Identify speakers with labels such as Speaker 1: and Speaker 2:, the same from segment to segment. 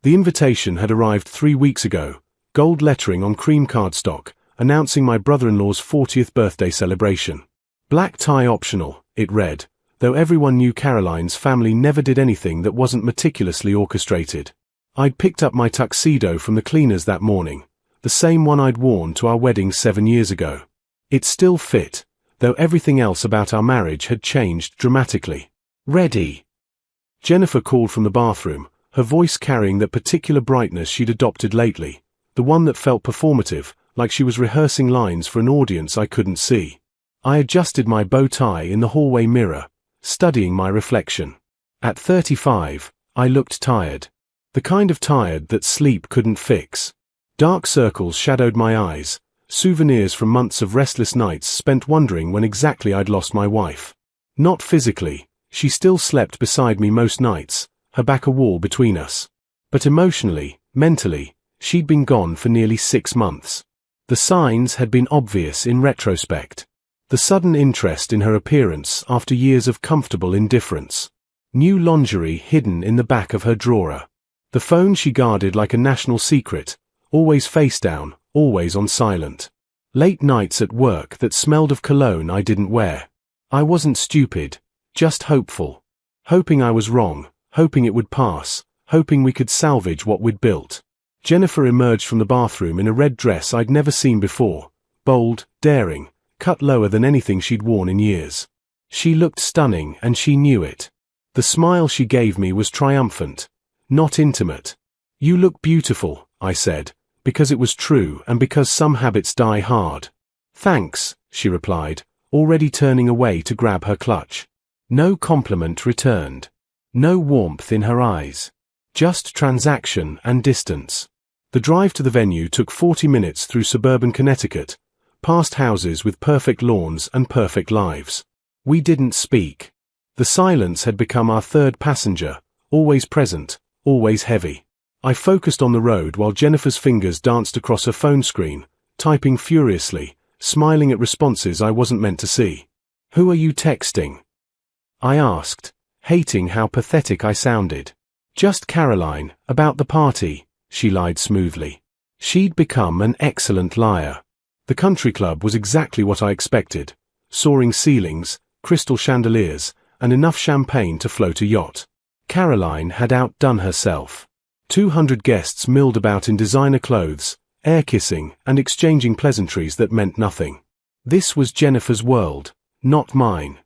Speaker 1: The invitation had arrived 3 weeks ago, gold lettering on cream cardstock, announcing my brother-in-law's 40th birthday celebration. Black tie optional, it read, though everyone knew Caroline's family never did anything that wasn't meticulously orchestrated. I'd picked up my tuxedo from the cleaners that morning, the same one I'd worn to our wedding 7 years ago. It still fit, though everything else about our marriage had changed dramatically. "Ready?" Jennifer called from the bathroom, her voice carrying that particular brightness she'd adopted lately, the one that felt performative, like she was rehearsing lines for an audience I couldn't see. I adjusted my bow tie in the hallway mirror, studying my reflection. At 35, I looked tired. The kind of tired that sleep couldn't fix. Dark circles shadowed my eyes, souvenirs from months of restless nights spent wondering when exactly I'd lost my wife. Not physically, she still slept beside me most nights, her back a wall between us. But emotionally, mentally, she'd been gone for nearly 6 months. The signs had been obvious in retrospect. The sudden interest in her appearance after years of comfortable indifference. New lingerie hidden in the back of her drawer. The phone she guarded like a national secret, always face down, always on silent. Late nights at work that smelled of cologne I didn't wear. I wasn't stupid, just hopeful. Hoping I was wrong, hoping it would pass, hoping we could salvage what we'd built. Jennifer emerged from the bathroom in a red dress I'd never seen before, bold, daring, cut lower than anything she'd worn in years. She looked stunning and she knew it. The smile she gave me was triumphant, not intimate. "You look beautiful," I said, because it was true and because some habits die hard. "Thanks," she replied, already turning away to grab her clutch. No compliment returned. No warmth in her eyes. Just transaction and distance. The drive to the venue took 40 minutes through suburban Connecticut, past houses with perfect lawns and perfect lives. We didn't speak. The silence had become our third passenger, always present, always heavy. I focused on the road while Jennifer's fingers danced across her phone screen, typing furiously, smiling at responses I wasn't meant to see. "Who are you texting?" I asked, hating how pathetic I sounded. "Just Caroline, about the party," she lied smoothly. She'd become an excellent liar. The country club was exactly what I expected. Soaring ceilings, crystal chandeliers, and enough champagne to float a yacht. Caroline had outdone herself. 200 guests milled about in designer clothes, air-kissing, and exchanging pleasantries that meant nothing. This was Jennifer's world, not mine.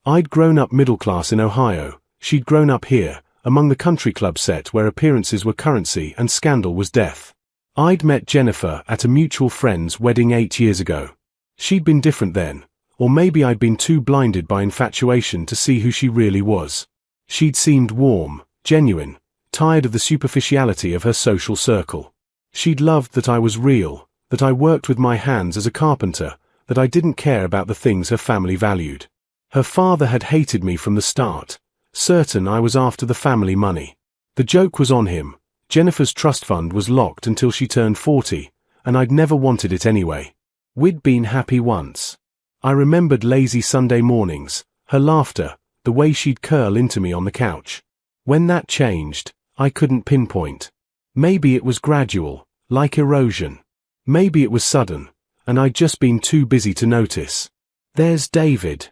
Speaker 1: I'd grown up middle class in Ohio, she'd grown up here, among the country club set where appearances were currency and scandal was death. I'd met Jennifer at a mutual friend's wedding 8 years ago. She'd been different then, or maybe I'd been too blinded by infatuation to see who she really was. She'd seemed warm, genuine, tired of the superficiality of her social circle. She'd loved that I was real, that I worked with my hands as a carpenter, that I didn't care about the things her family valued. Her father had hated me from the start, certain I was after the family money. The joke was on him. Jennifer's trust fund was locked until she turned 40, and I'd never wanted it anyway. We'd been happy once. I remembered lazy Sunday mornings, her laughter, the way she'd curl into me on the couch. When that changed, I couldn't pinpoint. Maybe it was gradual, like erosion. Maybe it was sudden, and I'd just been too busy to notice. "There's David."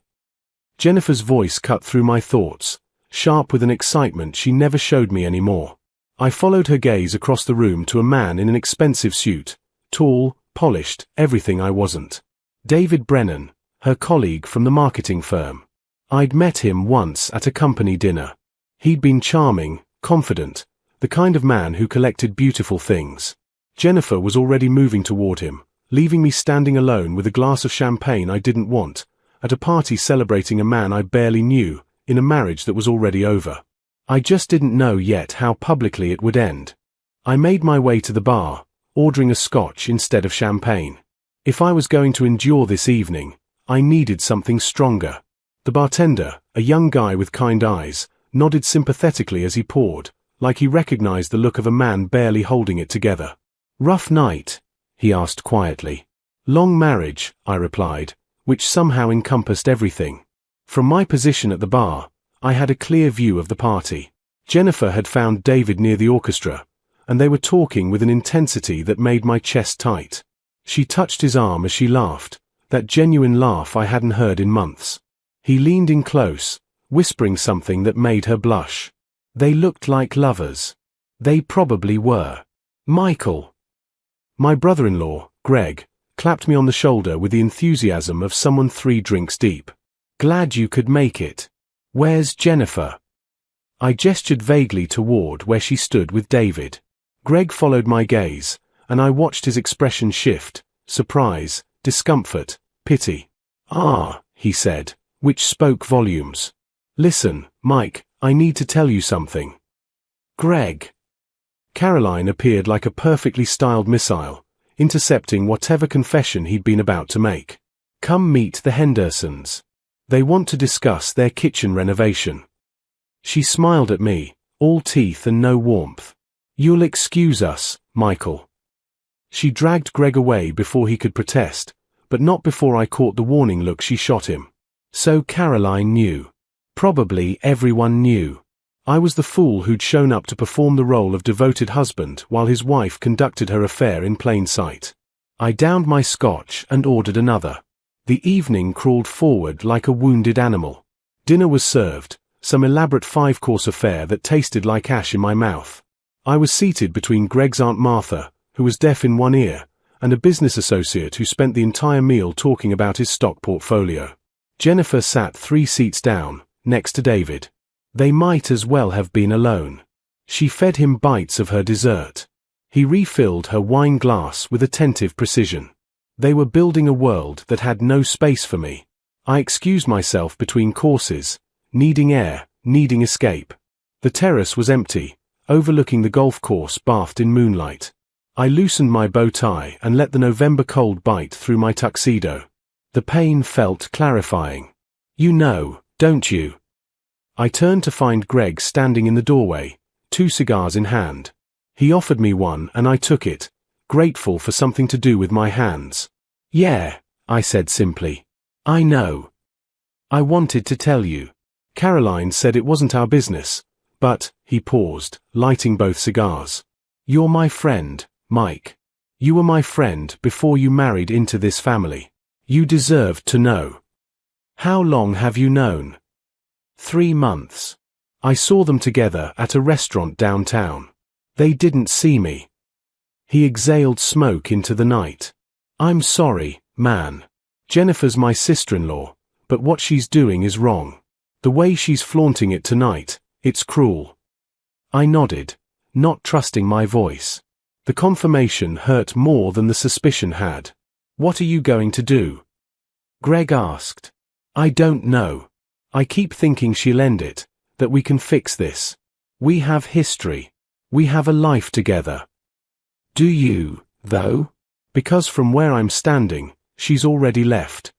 Speaker 1: Jennifer's voice cut through my thoughts, sharp with an excitement she never showed me anymore. I followed her gaze across the room to a man in an expensive suit, tall, polished, everything I wasn't. David Brennan, her colleague from the marketing firm. I'd met him once at a company dinner. He'd been charming, confident, the kind of man who collected beautiful things. Jennifer was already moving toward him, leaving me standing alone with a glass of champagne I didn't want, at a party celebrating a man I barely knew, in a marriage that was already over. I just didn't know yet how publicly it would end. I made my way to the bar, ordering a scotch instead of champagne. If I was going to endure this evening, I needed something stronger. The bartender, a young guy with kind eyes, nodded sympathetically as he poured, like he recognized the look of a man barely holding it together. "Rough night?" he asked quietly. "Long marriage," I replied, which somehow encompassed everything. From my position at the bar, I had a clear view of the party. Jennifer had found David near the orchestra, and they were talking with an intensity that made my chest tight. She touched his arm as she laughed, that genuine laugh I hadn't heard in months. He leaned in close, whispering something that made her blush. They looked like lovers. They probably were. Michael. My brother-in-law, Greg, clapped me on the shoulder with the enthusiasm of someone 3 drinks deep. Glad you could make it. Where's Jennifer? I gestured vaguely toward where she stood with David. Greg followed my gaze, and I watched his expression shift: surprise, discomfort, pity. Ah, he said, which spoke volumes. Listen, Mike, I need to tell you something. Greg. Caroline appeared like a perfectly styled missile, intercepting whatever confession he'd been about to make. Come meet the Hendersons. They want to discuss their kitchen renovation. She smiled at me, all teeth and no warmth. You'll excuse us, Michael. She dragged Greg away before he could protest, but not before I caught the warning look she shot him. So Caroline knew. Probably everyone knew. I was the fool who'd shown up to perform the role of devoted husband while his wife conducted her affair in plain sight. I downed my scotch and ordered another. The evening crawled forward like a wounded animal. Dinner was served, some elaborate 5-course affair that tasted like ash in my mouth. I was seated between Greg's Aunt Martha, who was deaf in one ear, and a business associate who spent the entire meal talking about his stock portfolio. Jennifer sat 3 seats down, next to David. They might as well have been alone. She fed him bites of her dessert. He refilled her wine glass with attentive precision. They were building a world that had no space for me. I excused myself between courses, needing air, needing escape. The terrace was empty, overlooking the golf course bathed in moonlight. I loosened my bow tie and let the November cold bite through my tuxedo. The pain felt clarifying. You know, don't you? I turned to find Greg standing in the doorway, 2 cigars in hand. He offered me one and I took it, grateful for something to do with my hands. Yeah, I said simply. I know. I wanted to tell you. Caroline said it wasn't our business, but, he paused, lighting both cigars. You're my friend, Mike. You were my friend before you married into this family. You deserved to know. How long have you known? 3 months. I saw them together at a restaurant downtown. They didn't see me. He exhaled smoke into the night. I'm sorry, man. Jennifer's my sister-in-law, but what she's doing is wrong. The way she's flaunting it tonight, it's cruel. I nodded, not trusting my voice. The confirmation hurt more than the suspicion had. What are you going to do? Greg asked. I don't know. I keep thinking she'll end it, that we can fix this. We have history. We have a life together. Do you, though? Because from where I'm standing, she's already left.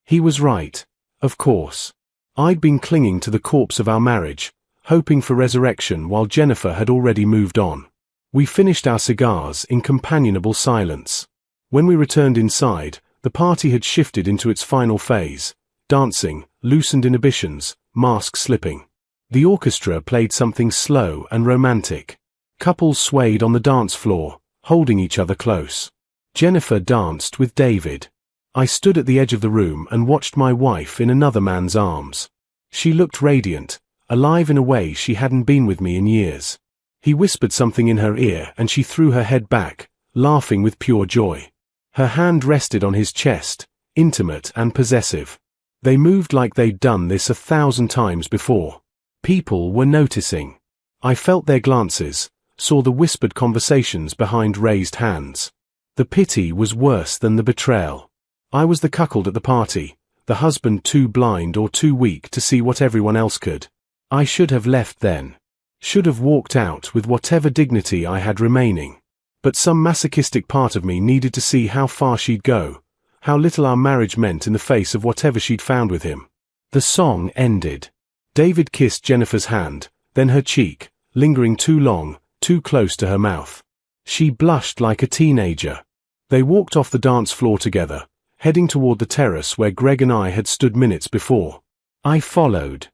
Speaker 1: He was right, of course. I'd been clinging to the corpse of our marriage, hoping for resurrection while Jennifer had already moved on. We finished our cigars in companionable silence. When we returned inside, the party had shifted into its final phase. Dancing, loosened inhibitions, masks slipping. The orchestra played something slow and romantic. Couples swayed on the dance floor, holding each other close. Jennifer danced with David. I stood at the edge of the room and watched my wife in another man's arms. She looked radiant, alive in a way she hadn't been with me in years. He whispered something in her ear and she threw her head back, laughing with pure joy. Her hand rested on his chest, intimate and possessive. They moved like they'd done this 1,000 times before. People were noticing. I felt their glances, saw the whispered conversations behind raised hands. The pity was worse than the betrayal. I was the cuckold at the party, the husband too blind or too weak to see what everyone else could. I should have left then. Should have walked out with whatever dignity I had remaining. But some masochistic part of me needed to see how far she'd go, how little our marriage meant in the face of whatever she'd found with him. The song ended. David kissed Jennifer's hand, then her cheek, lingering too long, too close to her mouth. She blushed like a teenager. They walked off the dance floor together, heading toward the terrace where Greg and I had stood minutes before. I followed.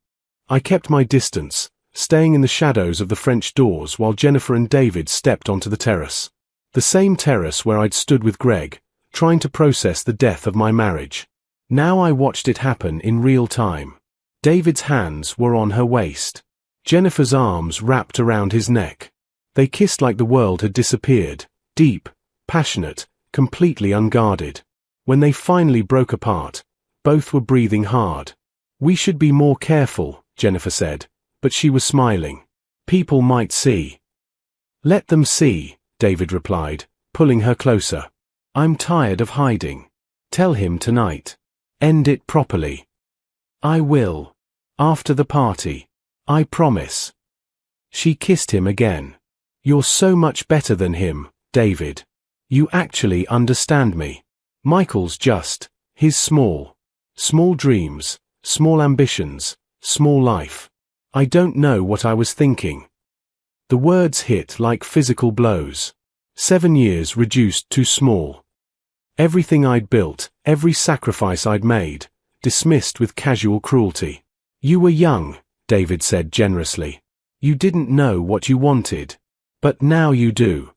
Speaker 1: I kept my distance, staying in the shadows of the French doors while Jennifer and David stepped onto the terrace. The same terrace where I'd stood with Greg, trying to process the death of my marriage. Now I watched it happen in real time. David's hands were on her waist. Jennifer's arms wrapped around his neck. They kissed like the world had disappeared, deep, passionate, completely unguarded. When they finally broke apart, both were breathing hard. "We should be more careful," Jennifer said, but she was smiling. "People might see." "Let them see," David replied, pulling her closer. "I'm tired of hiding. Tell him tonight. End it properly." "I will. After the party. I promise." She kissed him again. "You're so much better than him, David. You actually understand me. Michael's just, his small dreams, small ambitions, small life. I don't know what I was thinking." The words hit like physical blows. 7 years reduced to small. Everything I'd built, every sacrifice I'd made, dismissed with casual cruelty. "You were young," David said generously. "You didn't know what you wanted. But now you do."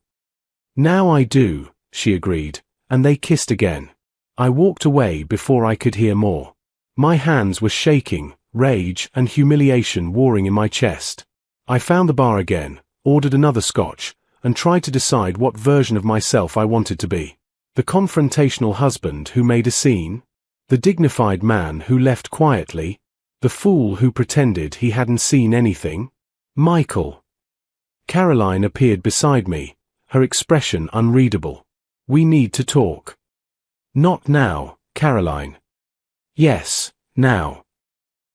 Speaker 1: "Now I do," she agreed, and they kissed again. I walked away before I could hear more. My hands were shaking, rage and humiliation warring in my chest. I found the bar again, ordered another scotch, and tried to decide what version of myself I wanted to be. The confrontational husband who made a scene? The dignified man who left quietly? The fool who pretended he hadn't seen anything? Michael. Caroline appeared beside me, her expression unreadable. "We need to talk." "Not now, Caroline." "Yes, now."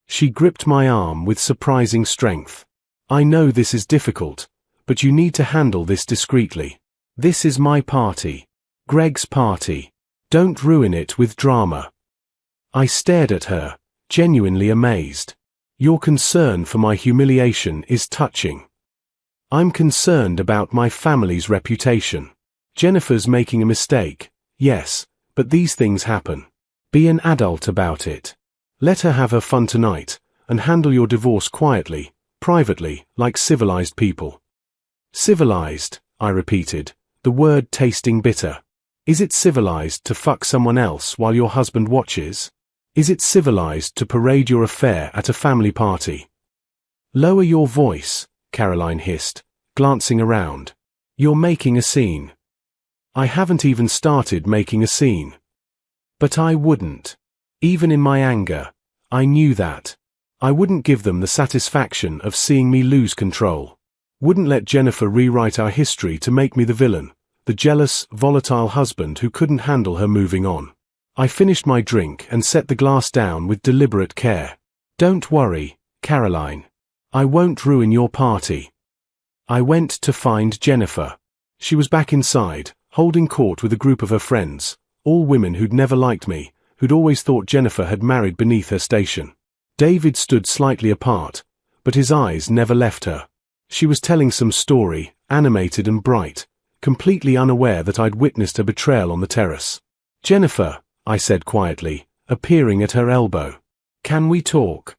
Speaker 1: She gripped my arm with surprising strength. "I know this is difficult, but you need to handle this discreetly. This is my party. Greg's party. Don't ruin it with drama." I stared at her, genuinely amazed. "Your concern for my humiliation is touching." "I'm concerned about my family's reputation. Jennifer's making a mistake, yes, but these things happen. Be an adult about it. Let her have her fun tonight, and handle your divorce quietly, privately, like civilized people." "Civilized," I repeated, the word tasting bitter. "Is it civilized to fuck someone else while your husband watches? Is it civilized to parade your affair at a family party?" "Lower your voice," Caroline hissed, glancing around. "You're making a scene." "I haven't even started making a scene." "But I wouldn't. Even in my anger, I knew that. I wouldn't give them the satisfaction of seeing me lose control. Wouldn't let Jennifer rewrite our history to make me the villain, the jealous, volatile husband who couldn't handle her moving on. I finished my drink and set the glass down with deliberate care. "Don't worry, Caroline. I won't ruin your party." I went to find Jennifer. She was back inside, holding court with a group of her friends, all women who'd never liked me, who'd always thought Jennifer had married beneath her station. David stood slightly apart, but his eyes never left her. She was telling some story, animated and bright, completely unaware that I'd witnessed a betrayal on the terrace. "Jennifer," I said quietly, appearing at her elbow. "Can we talk?"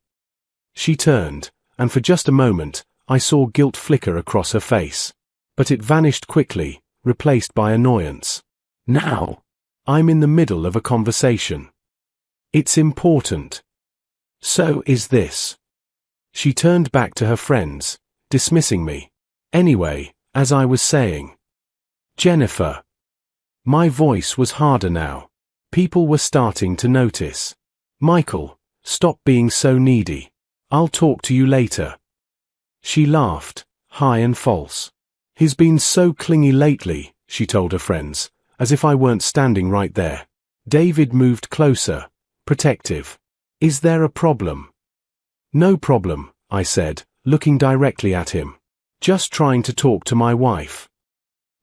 Speaker 1: She turned, and for just a moment, I saw guilt flicker across her face. But it vanished quickly, replaced by annoyance. "Now. I'm in the middle of a conversation. It's important." "So is this." She turned back to her friends, dismissing me. "Anyway, as I was saying. Jennifer." My voice was harder now. People were starting to notice. "Michael, stop being so needy. I'll talk to you later." She laughed, high and false. "He's been so clingy lately," she told her friends, as if I weren't standing right there. David moved closer, protective. "Is there a problem?" "No problem," I said, looking directly at him. "Just trying to talk to my wife."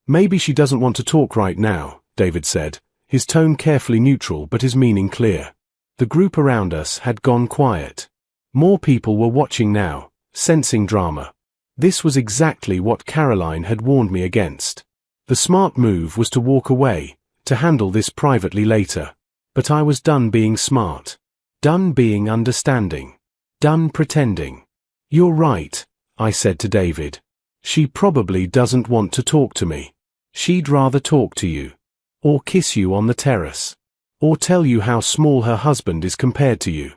Speaker 1: "Maybe she doesn't want to talk right now," David said, his tone carefully neutral but his meaning clear. The group around us had gone quiet. More people were watching now, sensing drama. This was exactly what Caroline had warned me against. The smart move was to walk away, to handle this privately later. But I was done being smart. Done being understanding. Done pretending. "You're right," I said to David. She probably doesn't want to talk to me. She'd rather talk to you. Or kiss you on the terrace. Or tell you how small her husband is compared to you.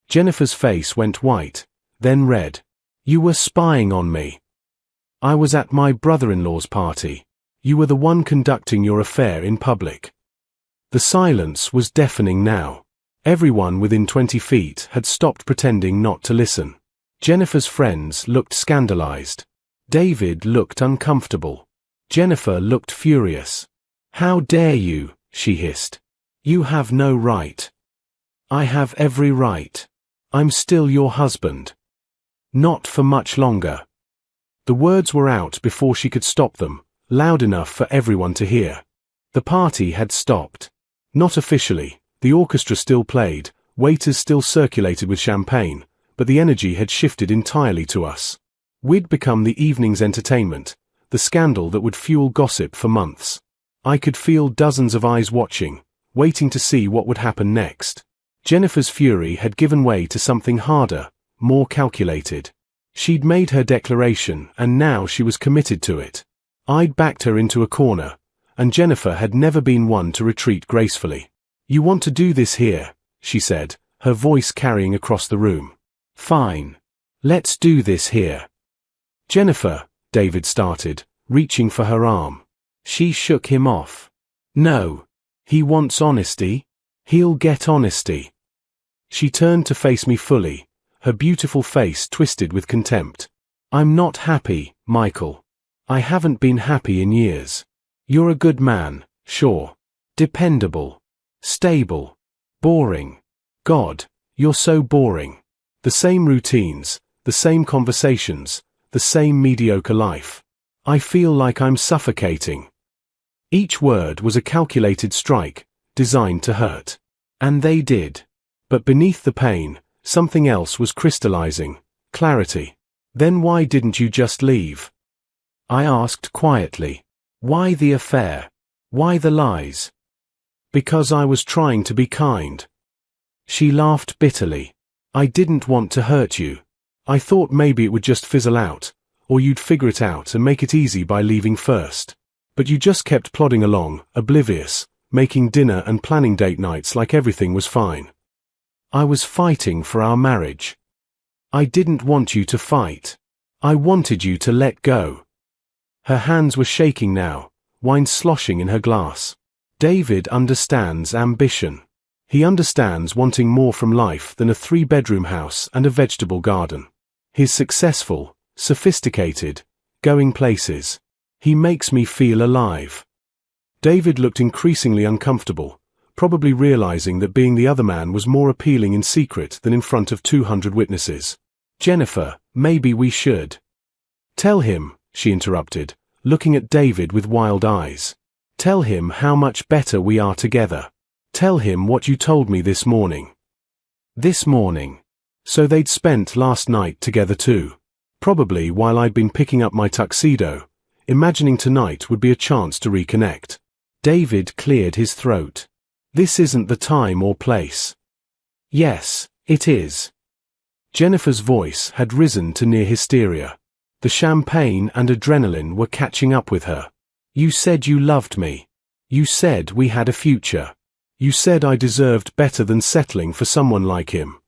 Speaker 1: Jennifer's face went white, then red. You were spying on me. I was at my brother-in-law's party. You were the one conducting your affair in public. The silence was deafening now. Everyone within 20 feet had stopped pretending not to listen. Jennifer's friends looked scandalized. David looked uncomfortable. Jennifer looked furious. How dare you, she hissed. You have no right. I have every right. I'm still your husband. Not for much longer. The words were out before she could stop them, loud enough for everyone to hear. The party had stopped. Not officially, the orchestra still played, waiters still circulated with champagne, but the energy had shifted entirely to us. We'd become the evening's entertainment, the scandal that would fuel gossip for months. I could feel dozens of eyes watching, waiting to see what would happen next. Jennifer's fury had given way to something harder, more calculated. She'd made her declaration, and now she was committed to it. I'd backed her into a corner, and Jennifer had never been one to retreat gracefully. You want to do this here, she said, her voice carrying across the room. Fine. Let's do this here. Jennifer, David started, reaching for her arm. She shook him off. No. He wants honesty. He'll get honesty. She turned to face me fully, her beautiful face twisted with contempt. I'm not happy, Michael. I haven't been happy in years. You're a good man, sure. Dependable. Stable. Boring. God, you're so boring. The same routines, the same conversations, the same mediocre life. I feel like I'm suffocating. Each word was a calculated strike, designed to hurt. And they did. But beneath the pain, something else was crystallizing, clarity. Then why didn't you just leave? I asked quietly. Why the affair? Why the lies? Because I was trying to be kind. She laughed bitterly. I didn't want to hurt you. I thought maybe it would just fizzle out, or you'd figure it out and make it easy by leaving first. But you just kept plodding along, oblivious, making dinner and planning date nights like everything was fine. I was fighting for our marriage. I didn't want you to fight. I wanted you to let go. Her hands were shaking now, wine sloshing in her glass. David understands ambition. He understands wanting more from life than a 3-bedroom house and a vegetable garden. He's successful, sophisticated, going places. He makes me feel alive. David looked increasingly uncomfortable, probably realizing that being the other man was more appealing in secret than in front of 200 witnesses. Jennifer, maybe we should. Tell him, she interrupted, looking at David with wild eyes. Tell him how much better we are together. Tell him what you told me this morning. This morning. So they'd spent last night together too. Probably while I'd been picking up my tuxedo, imagining tonight would be a chance to reconnect. David cleared his throat. This isn't the time or place. Yes, it is. Jennifer's voice had risen to near hysteria. The champagne and adrenaline were catching up with her. You said you loved me. You said we had a future. You said I deserved better than settling for someone like him.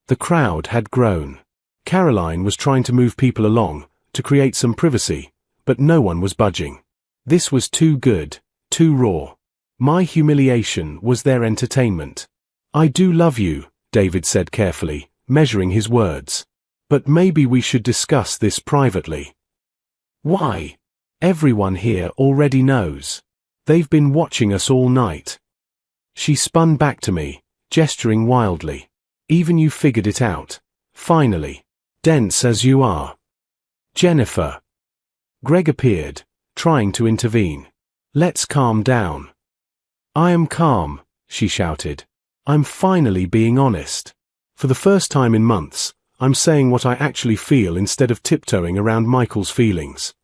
Speaker 1: The crowd had grown. Caroline was trying to move people along, to create some privacy, but no one was budging. This was too good, too raw. My humiliation was their entertainment. I do love you, David said carefully, measuring his words. But maybe we should discuss this privately. Why? Everyone here already knows. They've been watching us all night. She spun back to me, gesturing wildly. Even you figured it out. Finally. Dense as you are. Jennifer. Greg appeared, trying to intervene. Let's calm down. I am calm, she shouted. I'm finally being honest. For the first time in months, I'm saying what I actually feel instead of tiptoeing around Michael's feelings.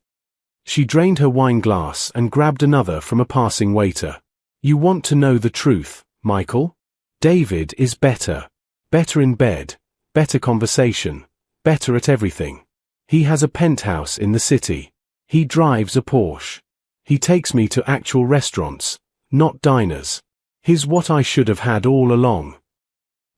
Speaker 1: She drained her wine glass and grabbed another from a passing waiter. You want to know the truth, Michael? David is better. Better in bed, better conversation, better at everything. He has a penthouse in the city. He drives a Porsche. He takes me to actual restaurants, not diners. He's what I should have had all along.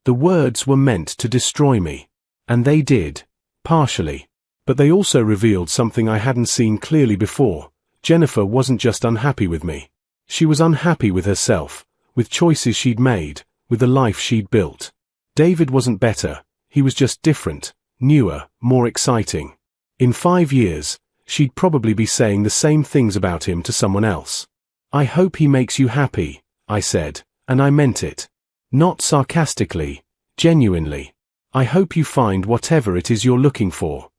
Speaker 1: The words were meant to destroy me. And they did, partially. But they also revealed something I hadn't seen clearly before. Jennifer wasn't just unhappy with me. She was unhappy with herself, with choices she'd made, with the life she'd built. David wasn't better, he was just different, newer, more exciting. In 5 years, she'd probably be saying the same things about him to someone else. I hope he makes you happy, I said, and I meant it. Not sarcastically, genuinely. I hope you find whatever it is you're looking for.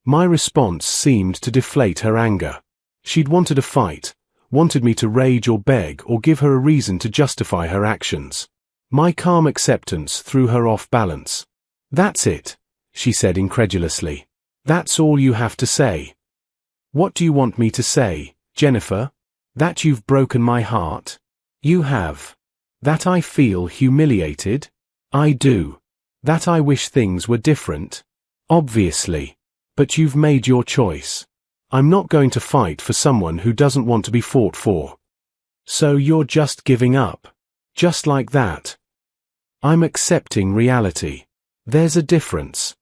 Speaker 1: My response seemed to deflate her anger. She'd wanted a fight, wanted me to rage or beg or give her a reason to justify her actions. My calm acceptance threw her off balance. That's it, she said incredulously. That's all you have to say. What do you want me to say, Jennifer? That you've broken my heart? You have. That I feel humiliated? I do. That I wish things were different? Obviously. But you've made your choice. I'm not going to fight for someone who doesn't want to be fought for. So you're just giving up. Just like that. I'm accepting reality. There's a difference.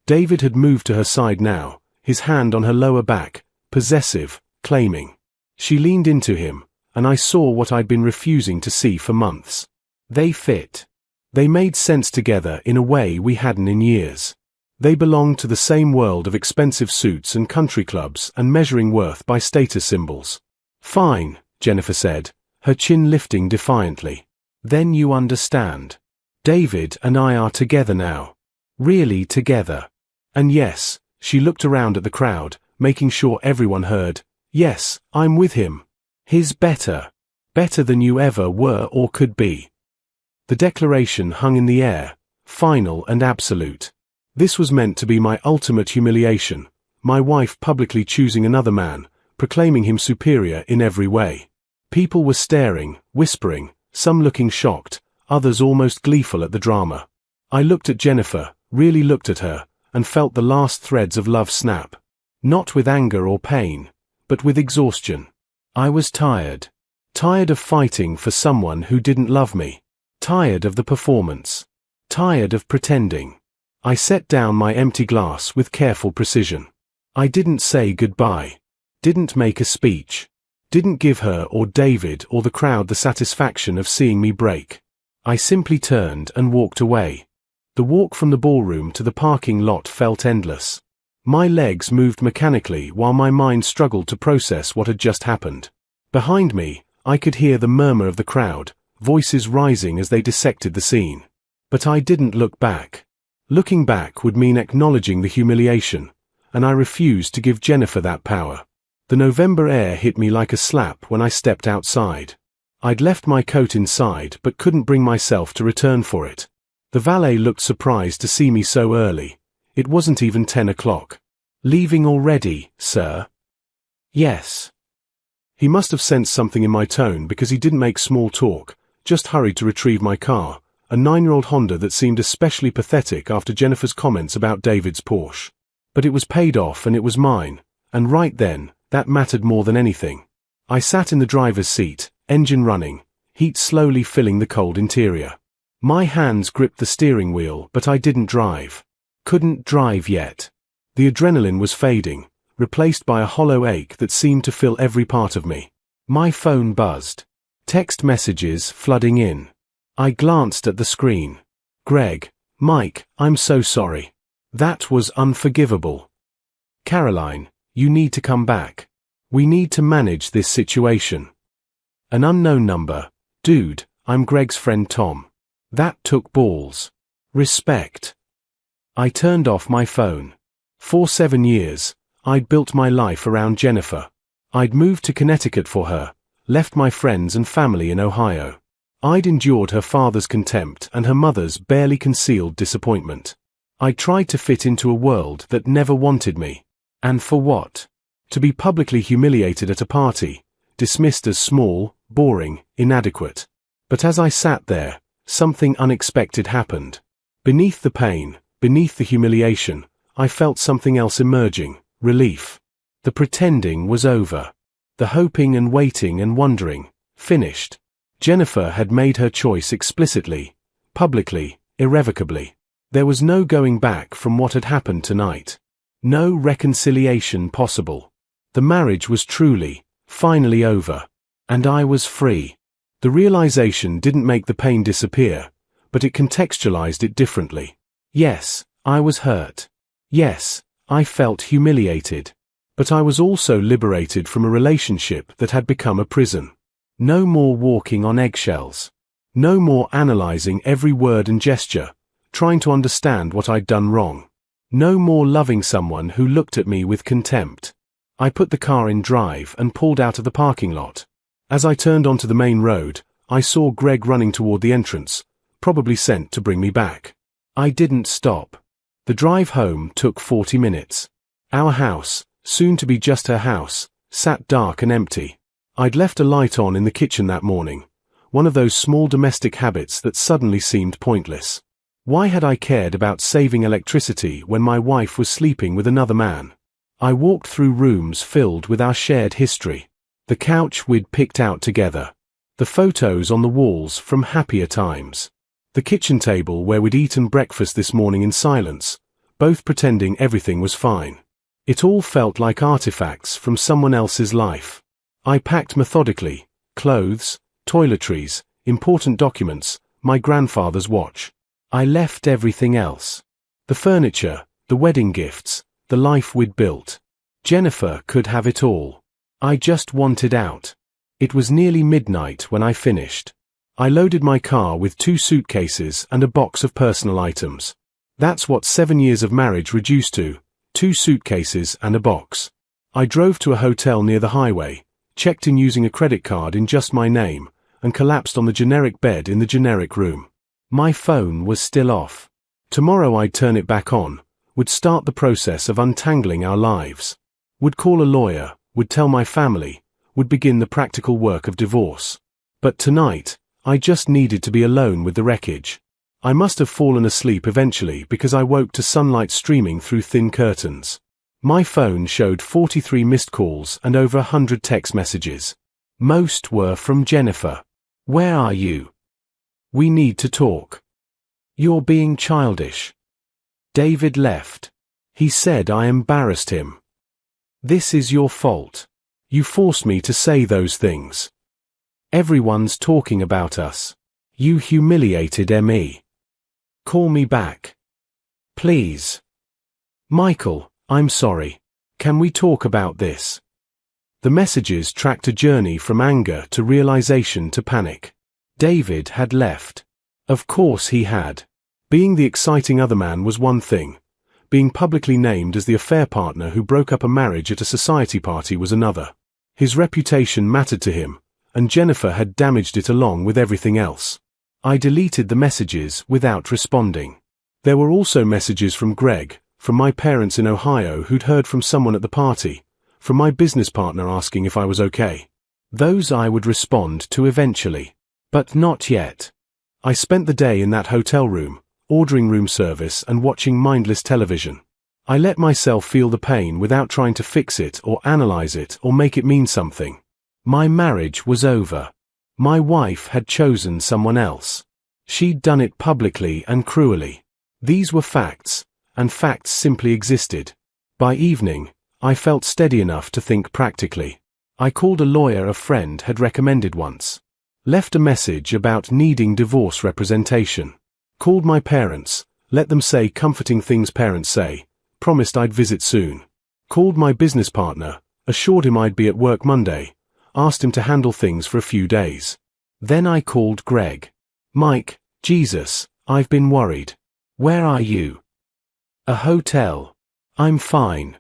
Speaker 1: David had moved to her side now, his hand on her lower back, possessive, claiming. She leaned into him, and I saw what I'd been refusing to see for months. They fit. They made sense together in a way we hadn't in years. They belonged to the same world of expensive suits and country clubs and measuring worth by status symbols. Fine, Jennifer said, her chin lifting defiantly. Then you understand. David and I are together now. Really together. And yes, she looked around at the crowd, making sure everyone heard, yes, I'm with him. He's better. Better than you ever were or could be. The declaration hung in the air, final and absolute. This was meant to be my ultimate humiliation, my wife publicly choosing another man, proclaiming him superior in every way. People were staring, whispering, some looking shocked, others almost gleeful at the drama. I looked at Jennifer, really looked at her, and felt the last threads of love snap. Not with anger or pain, but with exhaustion. I was tired. Tired of fighting for someone who didn't love me. Tired of the performance. Tired of pretending. I set down my empty glass with careful precision. I didn't say goodbye. Didn't make a speech. Didn't give her or David or the crowd the satisfaction of seeing me break. I simply turned and walked away. The walk from the ballroom to the parking lot felt endless. My legs moved mechanically while my mind struggled to process what had just happened. Behind me, I could hear the murmur of the crowd, voices rising as they dissected the scene. But I didn't look back. Looking back would mean acknowledging the humiliation, and I refused to give Jennifer that power. The November air hit me like a slap when I stepped outside. I'd left my coat inside but couldn't bring myself to return for it. The valet looked surprised to see me so early. It wasn't even 10 o'clock. Leaving already, sir? Yes. He must have sensed something in my tone because he didn't make small talk, just hurried to retrieve my car, a 9-year-old Honda that seemed especially pathetic after Jennifer's comments about David's Porsche. But it was paid off and it was mine, and right then, that mattered more than anything. I sat in the driver's seat, engine running, heat slowly filling the cold interior. My hands gripped the steering wheel but I didn't drive. Couldn't drive yet. The adrenaline was fading, replaced by a hollow ache that seemed to fill every part of me. My phone buzzed. Text messages flooding in. I glanced at the screen. Greg, Mike, I'm so sorry. That was unforgivable. Caroline, you need to come back. We need to manage this situation. An unknown number. Dude, I'm Greg's friend Tom. That took balls. Respect. I turned off my phone. For 7 years, I'd built my life around Jennifer. I'd moved to Connecticut for her, left my friends and family in Ohio. I'd endured her father's contempt and her mother's barely concealed disappointment. I tried to fit into a world that never wanted me. And for what? To be publicly humiliated at a party, dismissed as small, boring, inadequate. But as I sat there, something unexpected happened. Beneath the pain, beneath the humiliation, I felt something else emerging, relief. The pretending was over. The hoping and waiting and wondering, finished. Jennifer had made her choice explicitly, publicly, irrevocably. There was no going back from what had happened tonight. No reconciliation possible. The marriage was truly, finally over. And I was free. The realization didn't make the pain disappear, but it contextualized it differently. Yes, I was hurt. Yes, I felt humiliated. But I was also liberated from a relationship that had become a prison. No more walking on eggshells. No more analyzing every word and gesture, trying to understand what I'd done wrong. No more loving someone who looked at me with contempt. I put the car in drive and pulled out of the parking lot. As I turned onto the main road, I saw Greg running toward the entrance, probably sent to bring me back. I didn't stop. The drive home took 40 minutes. Our house, soon to be just her house, sat dark and empty. I'd left a light on in the kitchen that morning, one of those small domestic habits that suddenly seemed pointless. Why had I cared about saving electricity when my wife was sleeping with another man? I walked through rooms filled with our shared history. The couch we'd picked out together. The photos on the walls from happier times. The kitchen table where we'd eaten breakfast this morning in silence, both pretending everything was fine. It all felt like artifacts from someone else's life. I packed methodically, clothes, toiletries, important documents, my grandfather's watch. I left everything else. The furniture, the wedding gifts, the life we'd built. Jennifer could have it all. I just wanted out. It was nearly midnight when I finished. I loaded my car with 2 suitcases and a box of personal items. That's what 7 years of marriage reduced to, 2 suitcases and a box. I drove to a hotel near the highway, checked in using a credit card in just my name, and collapsed on the generic bed in the generic room. My phone was still off. Tomorrow I'd turn it back on, would start the process of untangling our lives. Would call a lawyer, would tell my family, would begin the practical work of divorce. But tonight, I just needed to be alone with the wreckage. I must have fallen asleep eventually because I woke to sunlight streaming through thin curtains. My phone showed 43 missed calls and over 100 text messages. Most were from Jennifer. Where are you? We need to talk. You're being childish. David left. He said I embarrassed him. This is your fault. You forced me to say those things. Everyone's talking about us. You humiliated me. Call me back. Please. Michael, I'm sorry. Can we talk about this? The messages tracked a journey from anger to realization to panic. David had left. Of course he had. Being the exciting other man was one thing. Being publicly named as the affair partner who broke up a marriage at a society party was another. His reputation mattered to him, and Jennifer had damaged it along with everything else. I deleted the messages without responding. There were also messages from Greg, from my parents in Ohio who'd heard from someone at the party, from my business partner asking if I was okay. Those I would respond to eventually. But not yet. I spent the day in that hotel room, ordering room service and watching mindless television. I let myself feel the pain without trying to fix it or analyze it or make it mean something. My marriage was over. My wife had chosen someone else. She'd done it publicly and cruelly. These were facts, and facts simply existed. By evening, I felt steady enough to think practically. I called a lawyer a friend had recommended once. Left a message about needing divorce representation. Called my parents, let them say comforting things parents say, promised I'd visit soon. Called my business partner, assured him I'd be at work Monday, asked him to handle things for a few days. Then I called Greg. Mike, Jesus, I've been worried. Where are you? A hotel. I'm fine.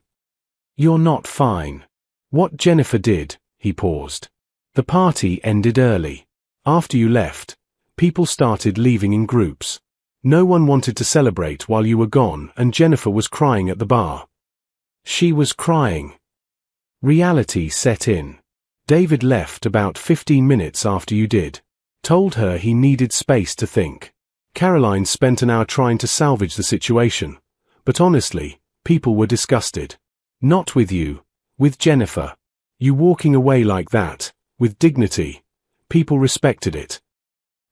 Speaker 1: You're not fine. What Jennifer did, he paused. The party ended early. After you left, people started leaving in groups. No one wanted to celebrate while you were gone, and Jennifer was crying at the bar. She was crying. Reality set in. David left about 15 minutes after you did. Told her he needed space to think. Caroline spent an hour trying to salvage the situation, but honestly, People were disgusted. Not with you. With Jennifer. You walking away like that, with dignity. People respected it.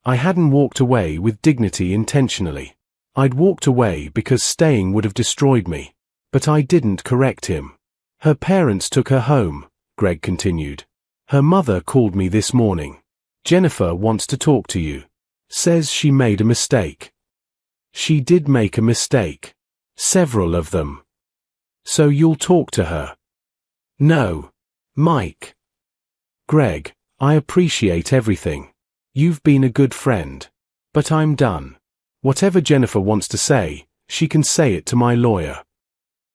Speaker 1: I hadn't walked away with dignity intentionally. I'd walked away because staying would have destroyed me. But I didn't correct him. Her parents took her home, Greg continued. Her mother called me this morning. Jennifer wants to talk to you. Says she made a mistake. She did make a mistake. Several of them. So you'll talk to her? No. Mike. Greg, I appreciate everything. You've been a good friend. But I'm done. Whatever Jennifer wants to say, she can say it to my lawyer.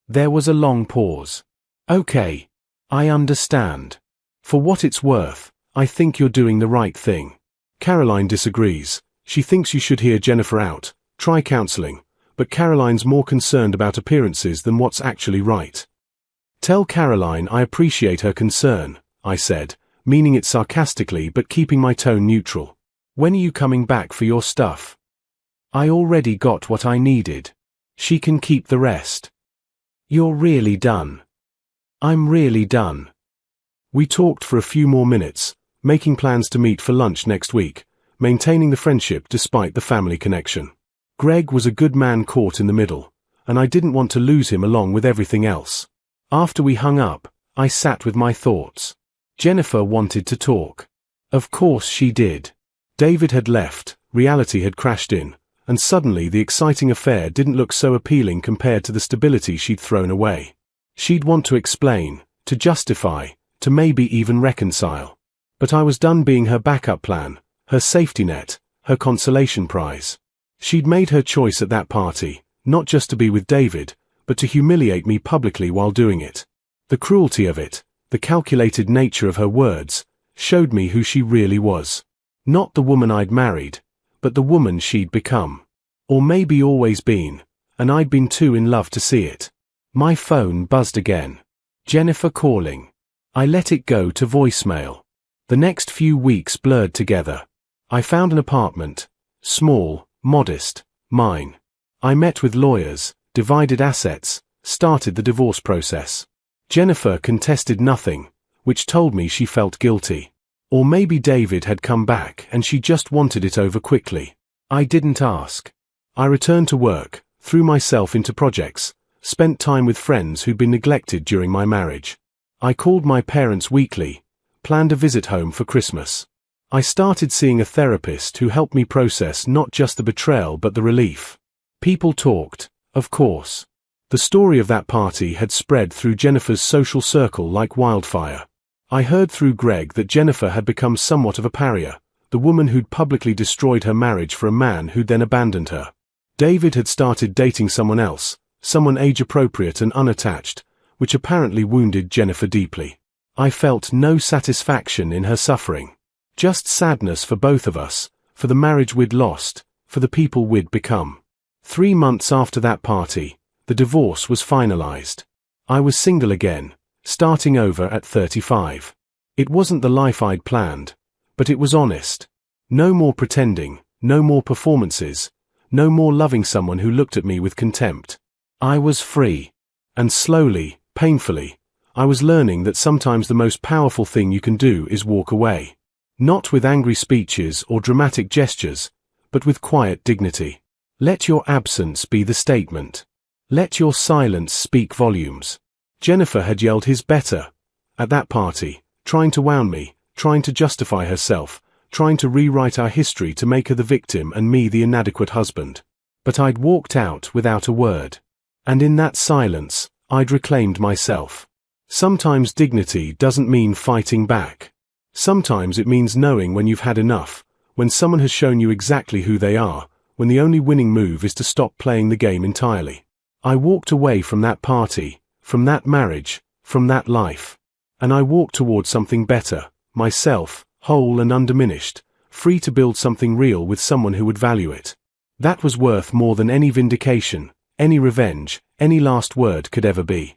Speaker 1: There was a long pause. Okay. I understand. For what it's worth, I think you're doing the right thing. Caroline disagrees. She thinks you should hear Jennifer out, try counseling, but Caroline's more concerned about appearances than what's actually right. Tell Caroline I appreciate her concern, I said, meaning it sarcastically but keeping my tone neutral. When are you coming back for your stuff? I already got what I needed. She can keep the rest. You're really done. I'm really done. We talked for a few more minutes, making plans to meet for lunch next week, maintaining the friendship despite the family connection. Greg was a good man caught in the middle, and I didn't want to lose him along with everything else. After we hung up, I sat with my thoughts. Jennifer wanted to talk. Of course she did. David had left, reality had crashed in, and suddenly the exciting affair didn't look so appealing compared to the stability she'd thrown away. She'd want to explain, to justify, to maybe even reconcile. But I was done being her backup plan, her safety net, her consolation prize. She'd made her choice at that party, not just to be with David, but to humiliate me publicly while doing it. The cruelty of it, the calculated nature of her words, showed me who she really was. Not the woman I'd married, but the woman she'd become. Or maybe always been, and I'd been too in love to see it. My phone buzzed again. Jennifer calling. I let it go to voicemail. The next few weeks blurred together. I found an apartment. Small, modest, mine. I met with lawyers, divided assets, started the divorce process. Jennifer contested nothing, which told me she felt guilty. Or maybe David had come back and she just wanted it over quickly. I didn't ask. I returned to work, threw myself into projects, spent time with friends who'd been neglected during my marriage. I called my parents weekly, planned a visit home for Christmas. I started seeing a therapist who helped me process not just the betrayal but the relief. People talked, of course. The story of that party had spread through Jennifer's social circle like wildfire. I heard through Greg that Jennifer had become somewhat of a pariah, the woman who'd publicly destroyed her marriage for a man who'd then abandoned her. David had started dating someone else, someone age-appropriate and unattached, which apparently wounded Jennifer deeply. I felt no satisfaction in her suffering. Just sadness for both of us, for the marriage we'd lost, for the people we'd become. 3 months after that party, the divorce was finalized. I was single again, starting over at 35. It wasn't the life I'd planned, but it was honest. No more pretending, no more performances, no more loving someone who looked at me with contempt. I was free. And slowly, painfully, I was learning that sometimes the most powerful thing you can do is walk away. Not with angry speeches or dramatic gestures, but with quiet dignity. Let your absence be the statement. Let your silence speak volumes. Jennifer had yelled his better at that party, trying to wound me, trying to justify herself, trying to rewrite our history to make her the victim and me the inadequate husband. But I'd walked out without a word. And in that silence, I'd reclaimed myself. Sometimes dignity doesn't mean fighting back. Sometimes it means knowing when you've had enough, when someone has shown you exactly who they are, when the only winning move is to stop playing the game entirely. I walked away from that party, from that marriage, from that life. And I walked towards something better, myself, whole and undiminished, free to build something real with someone who would value it. That was worth more than any vindication, any revenge, any last word could ever be.